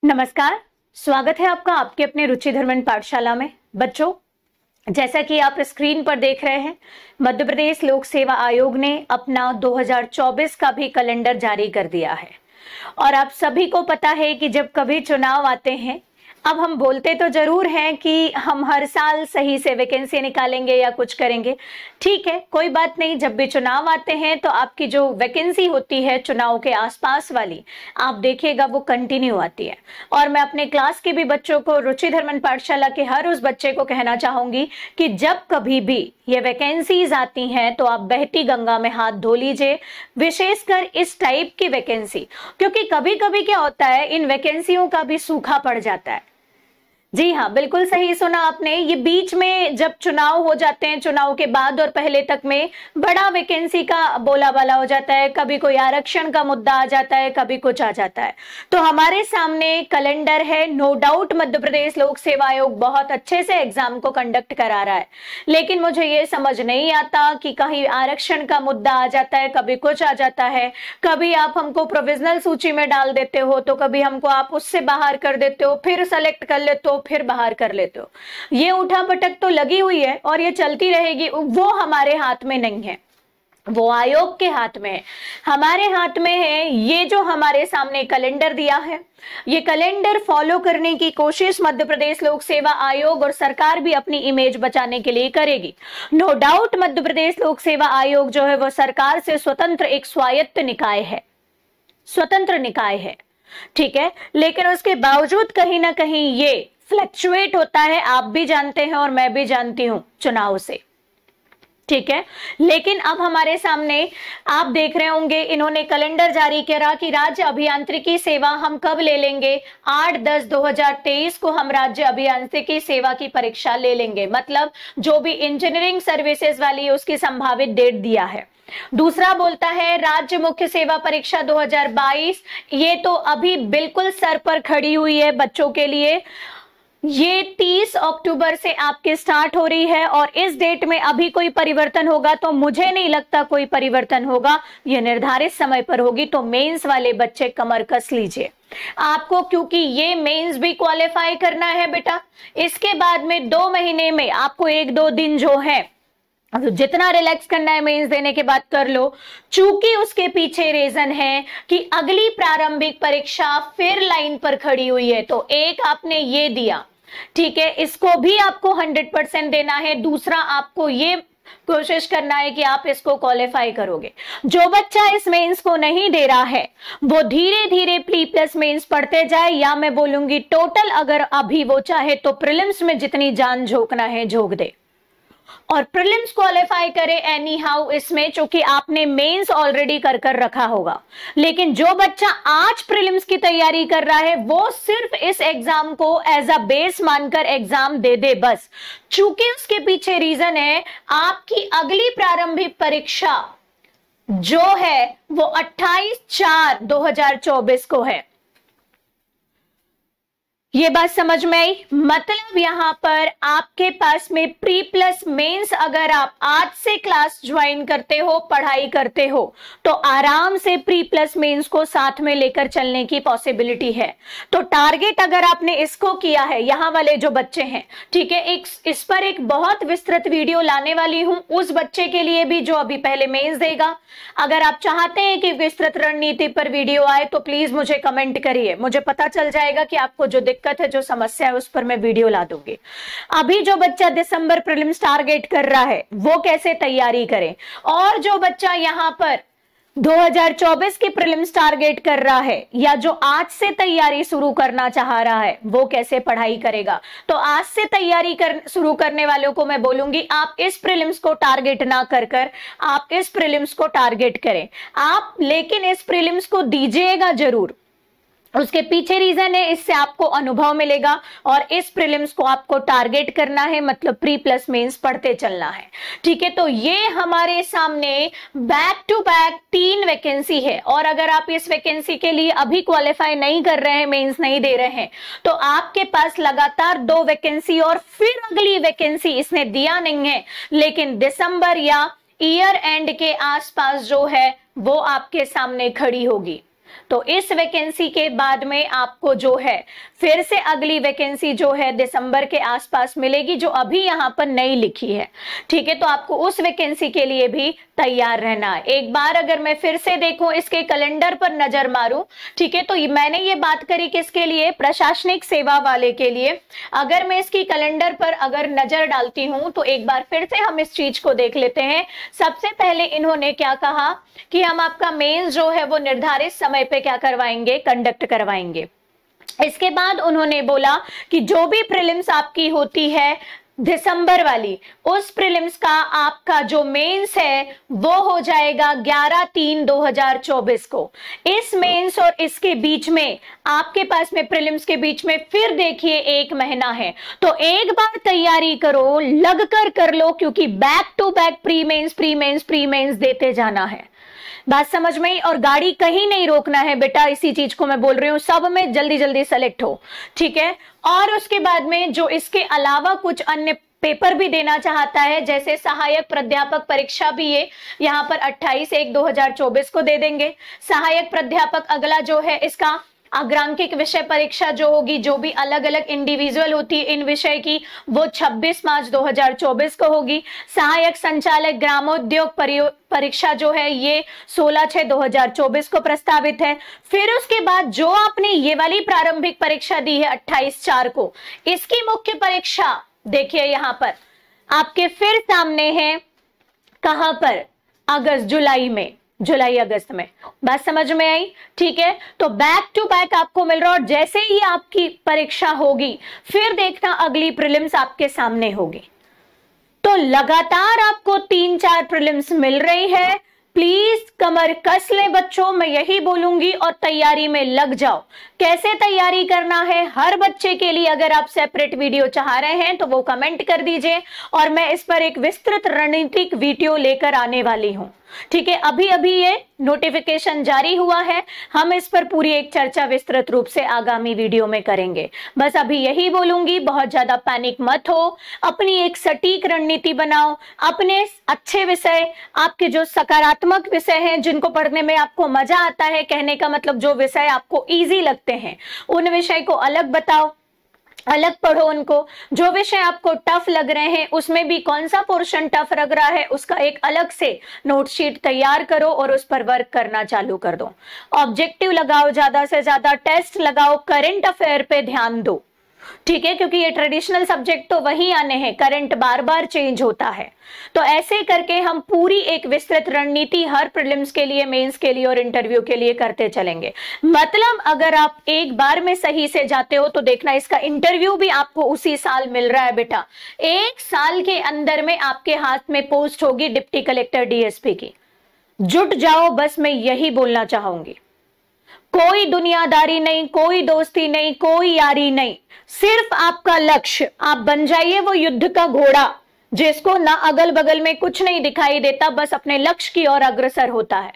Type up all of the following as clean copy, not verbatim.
नमस्कार, स्वागत है आपका आपके अपने रुचिधर्मन पाठशाला में। बच्चों, जैसा कि आप स्क्रीन पर देख रहे हैं, मध्य प्रदेश लोक सेवा आयोग ने अपना 2024 का भी कैलेंडर जारी कर दिया है। और आप सभी को पता है कि जब कभी चुनाव आते हैं, अब हम बोलते तो जरूर हैं कि हम हर साल सही से वैकेंसी निकालेंगे या कुछ करेंगे। ठीक है, कोई बात नहीं। जब भी चुनाव आते हैं तो आपकी जो वैकेंसी होती है चुनाव के आसपास वाली, आप देखिएगा वो कंटिन्यू आती है। और मैं अपने क्लास के भी बच्चों को, रुचिधर्मन पाठशाला के हर उस बच्चे को कहना चाहूंगी कि जब कभी भी ये वैकेंसीज आती हैं तो आप बहती गंगा में हाथ धो लीजिए, विशेषकर इस टाइप की वैकेंसी, क्योंकि कभी कभी क्या होता है, इन वैकेंसियों का भी सूखा पड़ जाता है। जी हाँ, बिल्कुल सही सुना आपने। ये बीच में जब चुनाव हो जाते हैं, चुनाव के बाद और पहले तक में बड़ा वैकेंसी का बोला बाला हो जाता है, कभी कोई आरक्षण का मुद्दा आ जाता है, कभी कुछ आ जाता है। तो हमारे सामने कैलेंडर है। नो डाउट मध्य प्रदेश लोक सेवा आयोग बहुत अच्छे से एग्जाम को कंडक्ट करा रहा है, लेकिन मुझे ये समझ नहीं आता कि कहीं आरक्षण का मुद्दा आ जाता है, कभी कुछ आ जाता है, कभी आप हमको प्रोविजनल सूची में डाल देते हो, तो कभी हमको आप उससे बाहर कर देते हो, फिर सेलेक्ट कर लेते हो, फिर बाहर कर लेते हो। ये उठा पटक तो लगी हुई है और ये चलती रहेगी। वो हमारे हाथ में नहीं है, वो आयोग के हाथ में है। हमारे हाथ में है ये जो हमारे सामने कैलेंडर दिया है। ये कैलेंडर फॉलो करने की कोशिश मध्य प्रदेश लोक सेवा आयोग और सरकार भी अपनी इमेज बचाने के लिए करेगी। नो डाउट मध्य प्रदेश लोक सेवा आयोग जो है वो सरकार से स्वतंत्र एक स्वायत्त निकाय है, स्वतंत्र निकाय है, ठीक है। लेकिन उसके बावजूद कहीं ना कहीं ये फ्लक्चुएट होता है, आप भी जानते हैं और मैं भी जानती हूं, चुनाव से, ठीक है। लेकिन अब हमारे सामने आप देख रहे होंगे, इन्होंने कैलेंडर जारी करा कि राज्य अभियांत्रिकी सेवा हम कब ले लेंगे, 8/10/2023 को हम राज्य अभियांत्रिकी सेवा की परीक्षा ले लेंगे। मतलब जो भी इंजीनियरिंग सर्विसेज वाली है उसकी संभावित डेट दिया है। दूसरा बोलता है राज्य मुख्य सेवा परीक्षा 2022, ये तो अभी बिल्कुल सर पर खड़ी हुई है बच्चों के लिए। ये 30 अक्टूबर से आपके स्टार्ट हो रही है और इस डेट में अभी कोई परिवर्तन होगा तो मुझे नहीं लगता कोई परिवर्तन होगा, ये निर्धारित समय पर होगी। तो मेंस वाले बच्चे कमर कस लीजिए आपको, क्योंकि ये मेंस भी क्वालिफाई करना है बेटा। इसके बाद में 2 महीने में आपको 1-2 दिन जो है, जितना रिलैक्स करना है मेंस देने के बाद कर लो। चूंकि उसके पीछे रीजन है कि अगली प्रारंभिक परीक्षा फिर लाइन पर खड़ी हुई है, तो एक आपने ये दिया, ठीक है, इसको भी आपको 100% देना है। दूसरा आपको ये कोशिश करना है कि आप इसको क्वालिफाई करोगे। जो बच्चा इस मेंस को नहीं दे रहा है वो धीरे धीरे प्री प्लस मेंस पढ़ते जाए, या मैं बोलूंगी टोटल अगर अभी वो चाहे तो प्रीलिम्स में जितनी जान झोंकना है झोंक दे और प्रीलिम्स क्वालिफाई करे एनी हाउ इसमें, चूंकि आपने मेंस ऑलरेडी कर रखा होगा। लेकिन जो बच्चा आज प्रीलिम्स की तैयारी कर रहा है वो सिर्फ इस एग्जाम को एज अ बेस मानकर एग्जाम दे दे बस, चूंकि उसके पीछे रीजन है आपकी अगली प्रारंभिक परीक्षा जो है वो 28/4/2024 को है। ये बात समझ में आई? मतलब यहां पर आपके पास में प्री प्लस मेंस अगर आप आज से क्लास ज्वाइन करते हो, पढ़ाई करते हो, तो आराम से प्री प्लस मेंस को साथ में लेकर चलने की पॉसिबिलिटी है। तो टारगेट अगर आपने इसको किया है, यहां वाले जो बच्चे हैं, ठीक है, इस पर एक बहुत विस्तृत वीडियो लाने वाली हूं उस बच्चे के लिए भी जो अभी पहले मेंस देगा। अगर आप चाहते हैं कि विस्तृत रणनीति पर वीडियो आए तो प्लीज मुझे कमेंट करिए, मुझे पता चल जाएगा कि आपको जो दिक्कत है, जो समस्या है, उस पर मैं वीडियो ला दूंगी। अभी जो बच्चा दिसंबर प्रीलिम्स टारगेट कर रहा है वो कैसे तैयारी करे, और जो बच्चा यहां पर 2024 की प्रीलिम्स टारगेट कर रहा है या जो आज से तैयारी शुरू करना चाह रहा है वो कैसे पढ़ाई करेगा। तो आज से तैयारी शुरू करने वालों को मैं बोलूंगी आप इस प्रीलिम्स को टारगेट ना कर आप इस प्रीलिम्स को टारगेट करें आप, लेकिन इस प्रीलिम्स को दीजिएगा जरूर। उसके पीछे रीजन है, इससे आपको अनुभव मिलेगा और इस प्रीलिम्स को आपको टारगेट करना है, मतलब प्री प्लस मेंस पढ़ते चलना है, ठीक है। तो ये हमारे सामने बैक टू बैक 3 वैकेंसी है और अगर आप इस वैकेंसी के लिए अभी क्वालिफाई नहीं कर रहे हैं, मेंस नहीं दे रहे हैं, तो आपके पास लगातार 2 वैकेंसी और फिर अगली वैकेंसी इसने दिया नहीं है, लेकिन दिसंबर या ईयर एंड के आसपास जो है वो आपके सामने खड़ी होगी। तो इस वैकेंसी के बाद में आपको जो है फिर से अगली वैकेंसी जो है दिसंबर के आसपास मिलेगी, जो अभी यहाँ पर नहीं लिखी है। ठीक है, तो आपको उस वैकेंसी के लिए भी तैयार रहना है। एक बार अगर मैं फिर से देखूं, इसके कैलेंडर पर नजर मारूं, ठीक है, तो मैंने ये बात करी किसके लिए, प्रशासनिक सेवा वाले के लिए। अगर मैं इसकी कैलेंडर पर अगर नजर डालती हूं तो एक बार फिर से हम इस चीज को देख लेते हैं। सबसे पहले इन्होंने क्या कहा कि हम आपका मेंस जो है वो निर्धारित समय पे क्या करवाएंगे, कंडक्ट करवाएंगे। इसके बाद उन्होंने बोला कि जो भी प्रीलिम्स आपकी होती है दिसंबर वाली, उस प्रीलिम्स का आपका जो मेंस है वो हो जाएगा 11/3/2024 को। इस मेंस और इसके बीच में आपके पास में प्रीलिम्स के बीच में फिर देखिए 1 महीना है। तो एक बार तैयारी करो, लगकर कर लो, क्योंकि back to back pre mains देते जाना है। बात समझ में आई? और गाड़ी कहीं नहीं रोकना है बेटा, इसी चीज को मैं बोल रही हूं, सब में जल्दी जल्दी सेलेक्ट हो। ठीक है, और उसके बाद में जो इसके अलावा कुछ अन्य पेपर भी देना चाहता है, जैसे सहायक प्राध्यापक परीक्षा भी ये यहाँ पर 28/1/2024 को दे देंगे। सहायक प्राध्यापक अगला जो है इसका अग्रांकिक विषय परीक्षा जो होगी, जो भी अलग अलग इंडिविजुअल होती है इन विषय की, वो 26 मार्च 2024 को होगी। सहायक संचालक ग्रामोद्योग परीक्षा जो है ये 16/6/2024 को प्रस्तावित है। फिर उसके बाद जो आपने ये वाली प्रारंभिक परीक्षा दी है 28/4 को, इसकी मुख्य परीक्षा देखिए यहाँ पर आपके फिर सामने है, कहां पर, जुलाई अगस्त में। बात समझ में आई? ठीक है, तो बैक टू बैक आपको मिल रहा है, और जैसे ही आपकी परीक्षा होगी फिर देखना अगली प्रीलिम्स आपके सामने होगी। तो लगातार आपको 3-4 प्रीलिम्स मिल रही है। प्लीज कमर कस ले बच्चों, मैं यही बोलूंगी, और तैयारी में लग जाओ। कैसे तैयारी करना है हर बच्चे के लिए, अगर आप सेपरेट वीडियो चाह रहे हैं तो वो कमेंट कर दीजिए, और मैं इस पर एक विस्तृत रणनीतिक वीडियो लेकर आने वाली हूं। ठीक है, अभी अभी ये नोटिफिकेशन जारी हुआ है, हम इस पर पूरी एक चर्चा विस्तृत रूप से आगामी वीडियो में करेंगे। बस अभी यही बोलूंगी, बहुत ज्यादा पैनिक मत हो, अपनी एक सटीक रणनीति बनाओ, अपने अच्छे विषय, आपके जो सकारात्मक विषय हैं, जिनको पढ़ने में आपको मजा आता है, कहने का मतलब जो विषय आपको इजी लगते हैं उन विषय को अलग बताओ, अलग पढ़ो उनको। जो विषय आपको टफ लग रहे हैं उसमें भी कौन सा पोर्शन टफ लग रहा है उसका एक अलग से नोटशीट तैयार करो और उस पर वर्क करना चालू कर दो। ऑब्जेक्टिव लगाओ, ज्यादा से ज्यादा टेस्ट लगाओ, करंट अफेयर पे ध्यान दो। ठीक है, क्योंकि ये ट्रेडिशनल सब्जेक्ट तो वही आने हैं, करंट बार बार चेंज होता है। तो ऐसे करके हम पूरी एक विस्तृत रणनीति हर प्रीलिम्स के लिए, मेंस के लिए और इंटरव्यू के लिए करते चलेंगे। मतलब अगर आप एक बार में सही से जाते हो तो देखना इसका इंटरव्यू भी आपको उसी साल मिल रहा है बेटा। 1 साल के अंदर में आपके हाथ में पोस्ट होगी डिप्टी कलेक्टर डीएसपी की। जुट जाओ, बस मैं यही बोलना चाहूंगी। कोई दुनियादारी नहीं, कोई दोस्ती नहीं, कोई यारी नहीं, सिर्फ आपका लक्ष्य। आप बन जाइए वो युद्ध का घोड़ा जिसको ना अगल बगल में कुछ नहीं दिखाई देता, बस अपने लक्ष्य की ओर अग्रसर होता है।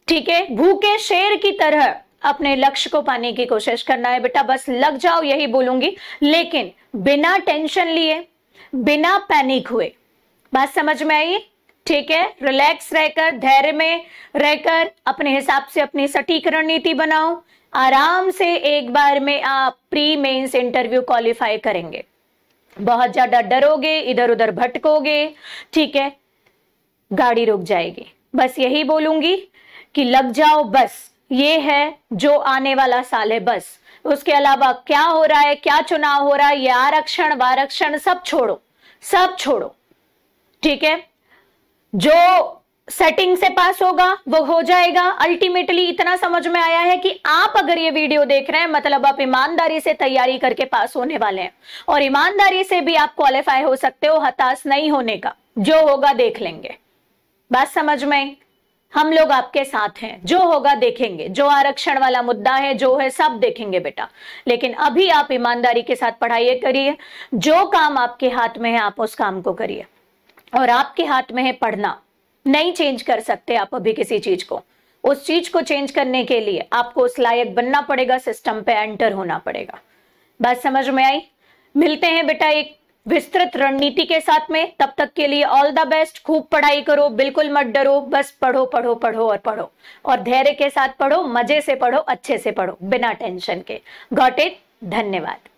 ठीक है, भूखे शेर की तरह अपने लक्ष्य को पाने की कोशिश करना है बेटा, बस लग जाओ, यही बोलूंगी, लेकिन बिना टेंशन लिए, बिना पैनिक हुए। बात समझ में आई? ठीक है, रिलैक्स रहकर, धैर्य में रहकर अपने हिसाब से अपनी सटीक रणनीति बनाओ। आराम से एक बार में आप प्री मेंस इंटरव्यू क्वालिफाई करेंगे। बहुत ज्यादा डरोगे, इधर उधर भटकोगे, ठीक है, गाड़ी रुक जाएगी। बस यही बोलूंगी कि लग जाओ, बस ये है जो आने वाला साल है, बस उसके अलावा क्या हो रहा है, क्या चुनाव हो रहा है, ये आरक्षण वारक्षण सब छोड़ो, सब छोड़ो। ठीक है, जो सेटिंग से पास होगा वो हो जाएगा। अल्टीमेटली इतना समझ में आया है कि आप अगर ये वीडियो देख रहे हैं मतलब आप ईमानदारी से तैयारी करके पास होने वाले हैं, और ईमानदारी से भी आप क्वालिफाई हो सकते हो, हताश नहीं होने का। जो होगा देख लेंगे। बात समझ में? हम लोग आपके साथ हैं, जो होगा देखेंगे। जो आरक्षण वाला मुद्दा है, जो है, सब देखेंगे बेटा। लेकिन अभी आप ईमानदारी के साथ पढ़ाई करिए, जो काम आपके हाथ में है आप उस काम को करिए, और आपके हाथ में है पढ़ना। नहीं चेंज कर सकते आप अभी किसी चीज को, उस चीज को चेंज करने के लिए आपको उस लायक बनना पड़ेगा, सिस्टम पे एंटर होना पड़ेगा। बात समझ में आई? मिलते हैं बेटा एक विस्तृत रणनीति के साथ में। तब तक के लिए ऑल द बेस्ट। खूब पढ़ाई करो, बिल्कुल मत डरो, बस पढ़ो पढ़ो पढ़ो और पढ़ो, और धैर्य के साथ पढ़ो, मजे से पढ़ो, अच्छे से पढ़ो, बिना टेंशन के। Got it? धन्यवाद।